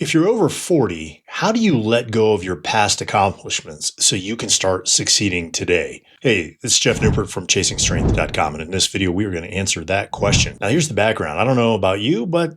If you're over 40, how do you let go of your past accomplishments so you can start succeeding today? Hey, this is Jeff Newport from ChasingStrength.com, and in this video, we are going to answer that question. Now, here's the background. I don't know about you, but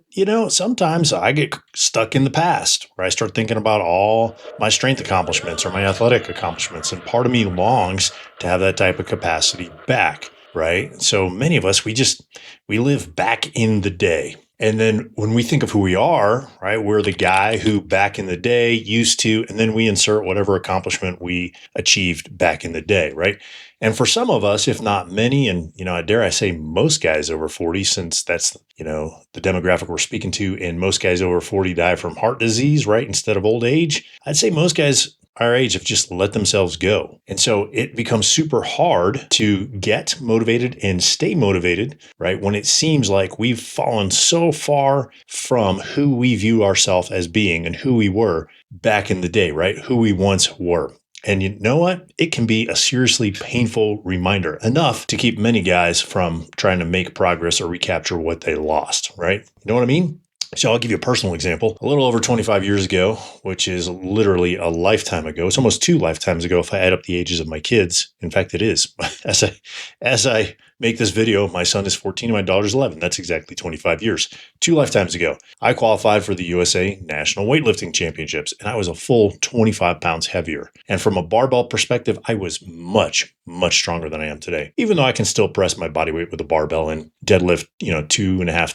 sometimes I get stuck in the past where I start thinking about all my strength accomplishments or my athletic accomplishments, and part of me longs to have that type of capacity back, right? So many of us, we live back in the day. And then when we think of who we are, right, we're the guy who back in the day used to, and then we insert whatever accomplishment we achieved back in the day, right? And for some of us, if not many, and, dare I say most guys over 40, since that's, the demographic we're speaking to, and most guys over 40 die from heart disease, right, instead of old age, I'd say most guys our age have just let themselves go. And so it becomes super hard to get motivated and stay motivated, right? When it seems like we've fallen so far from who we view ourselves as being and who we were back in the day, right? Who we once were. And you know what? It can be a seriously painful reminder, enough to keep many guys from trying to make progress or recapture what they lost, right? You know what I mean? So I'll give you a personal example. A little over 25 years ago, which is literally a lifetime ago. It's almost 2 lifetimes ago if I add up the ages of my kids. In fact, it is. As I make this video, my son is 14 and my daughter's 11. That's exactly 25 years. 2 lifetimes ago, I qualified for the USA National Weightlifting Championships, and I was a full 25 pounds heavier. And from a barbell perspective, I was much, much stronger than I am today, even though I can still press my body weight with a barbell and deadlift,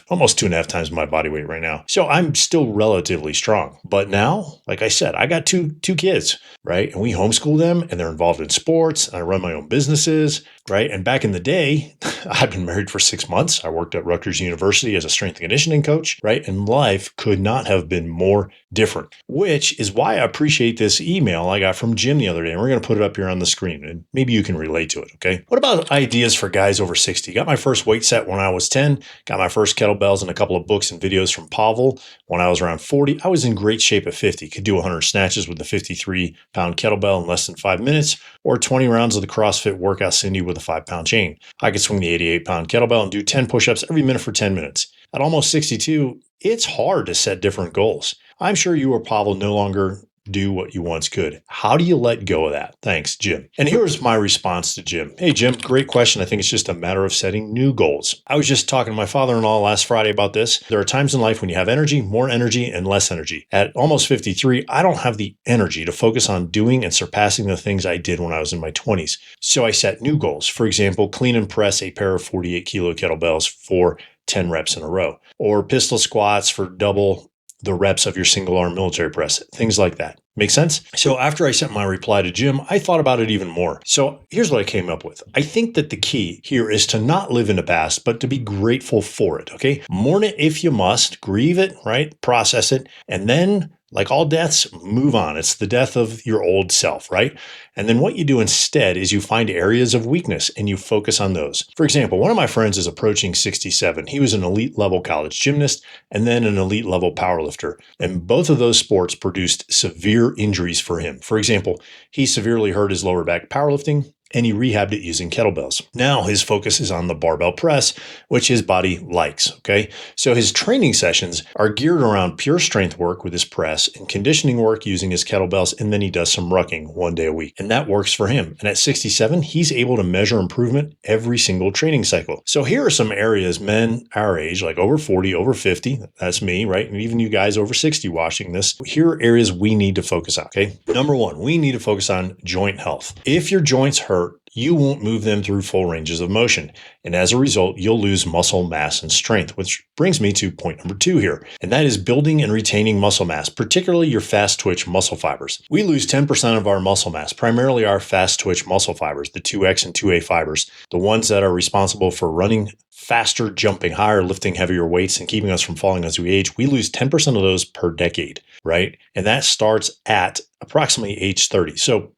almost 2.5 times my body weight right now. So I'm still relatively strong. But now, like I said, I got two kids, right? And we homeschool them and they're involved in sports. And I run my own businesses, right? And back in the day, I've been married for 6 months. I worked at Rutgers University as a strength and conditioning coach, right? And life could not have been more different, which is why I appreciate this email I got from Jim the other day. And we're going to put it up here on the screen and maybe you can relate to it, okay? What about ideas for guys over 60? Got my first weight set when I was 10, got my first kettlebells and a couple of books and videos from Pavel when I was around 40. I was in great shape at 50, could do 100 snatches with a 53-pound kettlebell in less than 5 minutes, or 20 rounds of the CrossFit workout Cindy with a 5-pound chain. I could swing the 88-pound kettlebell and do 10 push-ups every minute for 10 minutes. At almost 62, it's hard to set different goals. I'm sure you or Pavel no longer do what you once could. How do you let go of that? Thanks, Jim. And here's my response to Jim. Hey, Jim, great question. I think it's just a matter of setting new goals. I was just talking to my father-in-law last Friday about this. There are times in life when you have energy, more energy, and less energy. At almost 53, I don't have the energy to focus on doing and surpassing the things I did when I was in my 20s. So I set new goals. For example, clean and press a pair of 48-kilo kettlebells for 10 reps in a row, or pistol squats for double the reps of your single arm military press, things like that. Make sense? So after I sent my reply to Jim, I thought about it even more. So here's what I came up with. I think that the key here is to not live in the past, but to be grateful for it, okay? Mourn it if you must, grieve it, right? Process it, and then, like all deaths, move on. It's the death of your old self, right? And then what you do instead is you find areas of weakness and you focus on those. For example, one of my friends is approaching 67. He was an elite level college gymnast and then an elite level powerlifter. And both of those sports produced severe injuries for him. For example, he severely hurt his lower back powerlifting, and he rehabbed it using kettlebells. Now his focus is on the barbell press, which his body likes, okay? So his training sessions are geared around pure strength work with his press and conditioning work using his kettlebells, and then he does some rucking 1 day a week. And that works for him. And at 67, he's able to measure improvement every single training cycle. So here are some areas men our age, like over 40, over 50, that's me, right? And even you guys over 60 watching this, here are areas we need to focus on, okay? Number 1, we need to focus on joint health. If your joints hurt, you won't move them through full ranges of motion. And as a result, you'll lose muscle mass and strength, which brings me to point number 2 here. And that is building and retaining muscle mass, particularly your fast twitch muscle fibers. We lose 10% of our muscle mass, primarily our fast twitch muscle fibers, the 2X and 2A fibers, the ones that are responsible for running faster, jumping higher, lifting heavier weights, and keeping us from falling as we age. We lose 10% of those per decade, right? And that starts at approximately age 30. So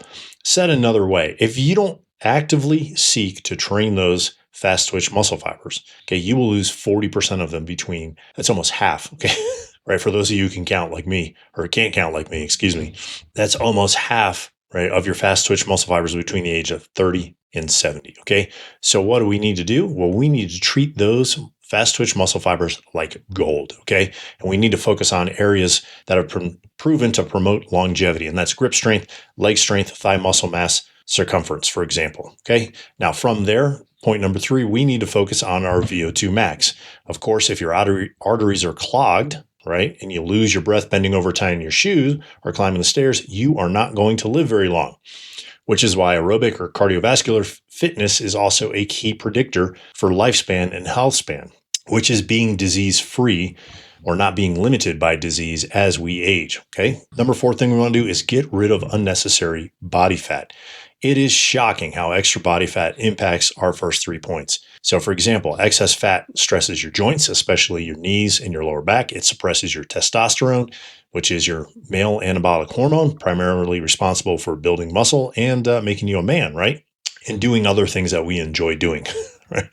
said another way, if you don't actively seek to train those fast twitch muscle fibers, okay, you will lose 40% of them between, that's almost half, okay, right? For those of you who can count like me, or can't count like me, excuse me, that's almost half, right, of your fast twitch muscle fibers between the age of 30 and 70, okay? So what do we need to do? Well, we need to treat those fast twitch muscle fibers like gold, okay? And we need to focus on areas that are proven to promote longevity, and that's grip strength, leg strength, thigh muscle mass, circumference, for example, okay? Now from there, point number 3, we need to focus on our VO2 max. Of course, if your arteries are clogged, right, and you lose your breath bending over tying your shoes or climbing the stairs, you are not going to live very long, which is why aerobic or cardiovascular fitness is also a key predictor for lifespan and health span, which is being disease-free or not being limited by disease as we age, okay? Number 4 thing we want to do is get rid of unnecessary body fat. It is shocking how extra body fat impacts our first 3 points. So for example, excess fat stresses your joints, especially your knees and your lower back. It suppresses your testosterone, which is your male anabolic hormone, primarily responsible for building muscle and making you a man, right? And doing other things that we enjoy doing, right?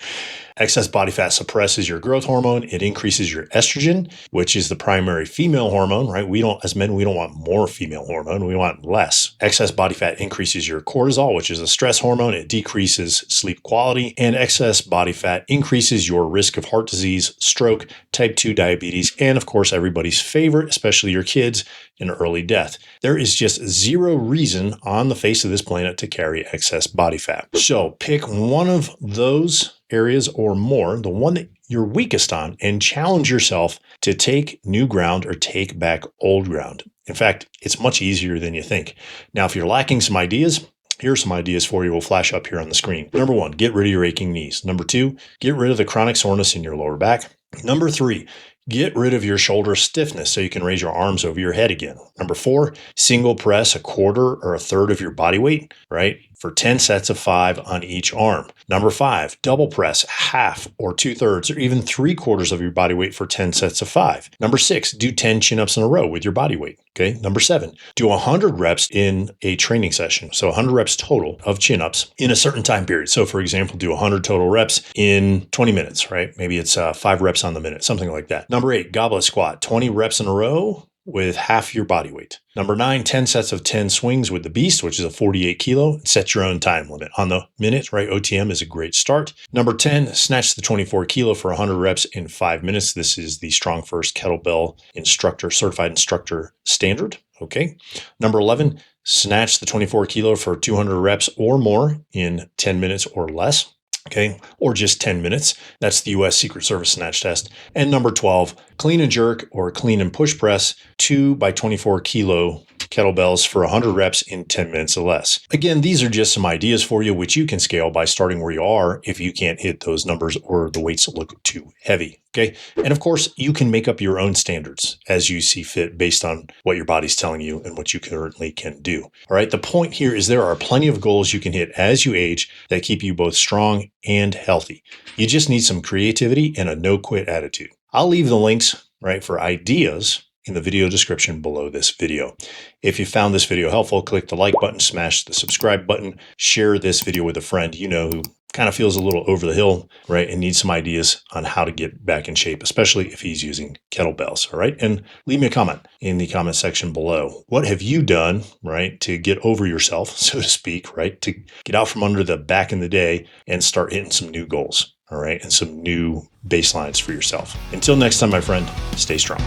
Excess body fat suppresses your growth hormone. It increases your estrogen, which is the primary female hormone, right? As men, we don't want more female hormone. We want less. Excess body fat increases your cortisol, which is a stress hormone. It decreases sleep quality. And excess body fat increases your risk of heart disease, stroke, type 2 diabetes, and of course, everybody's favorite, especially your kids, an early death. There is just zero reason on the face of this planet to carry excess body fat. So pick one of those areas or more, the one that you're weakest on, and challenge yourself to take new ground or take back old ground. In fact, it's much easier than you think. Now, if you're lacking some ideas, here are some ideas for you. Will flash up here on the screen. Number 1, get rid of your aching knees. Number 2, get rid of the chronic soreness in your lower back. Number 3, get rid of your shoulder stiffness so you can raise your arms over your head again. Number 4, single press a quarter or a third of your body weight, right, for 10 sets of 5 on each arm. Number 5, double press half or 2/3 or even 3/4 of your body weight for 10 sets of 5. Number 6, do 10 chin-ups in a row with your body weight. Okay. Number 7, do 100 reps in a training session. So 100 reps total of chin-ups in a certain time period. So for example, do 100 total reps in 20 minutes, right? Maybe it's 5 reps on the minute, something like that. Number 8, goblet squat, 20 reps in a row with half your body weight. Number 9, 10 sets of 10 swings with the beast, which is a 48 kilo. Set your own time limit on the minute, right? OTM is a great start. Number 10, snatch the 24 kilo for 100 reps in 5 minutes. This is the Strong First Kettlebell certified instructor standard. Okay. Number 11, snatch the 24 kilo for 200 reps or more in 10 minutes or less. Okay, or just 10 minutes. That's the US Secret Service snatch test. And number 12, clean and jerk or clean and push press 2 by 24 kilo kettlebells for 100 reps in 10 minutes or less. Again, these are just some ideas for you, which you can scale by starting where you are if you can't hit those numbers or the weights look too heavy. Okay. And of course, you can make up your own standards as you see fit based on what your body's telling you and what you currently can do. All right. The point here is there are plenty of goals you can hit as you age that keep you both strong and healthy. You just need some creativity and a no-quit attitude. I'll leave the links, right, for ideas in the video description below this video. If you found this video helpful, click the like button, smash the subscribe button, share this video with a friend you know who kind of feels a little over the hill, right, and needs some ideas on how to get back in shape, especially if he's using kettlebells, all right? And leave me a comment in the comment section below. What have you done, right, to get over yourself, so to speak, right, to get out from under the back in the day and start hitting some new goals, all right, and some new baselines for yourself. Until next time, my friend, stay strong.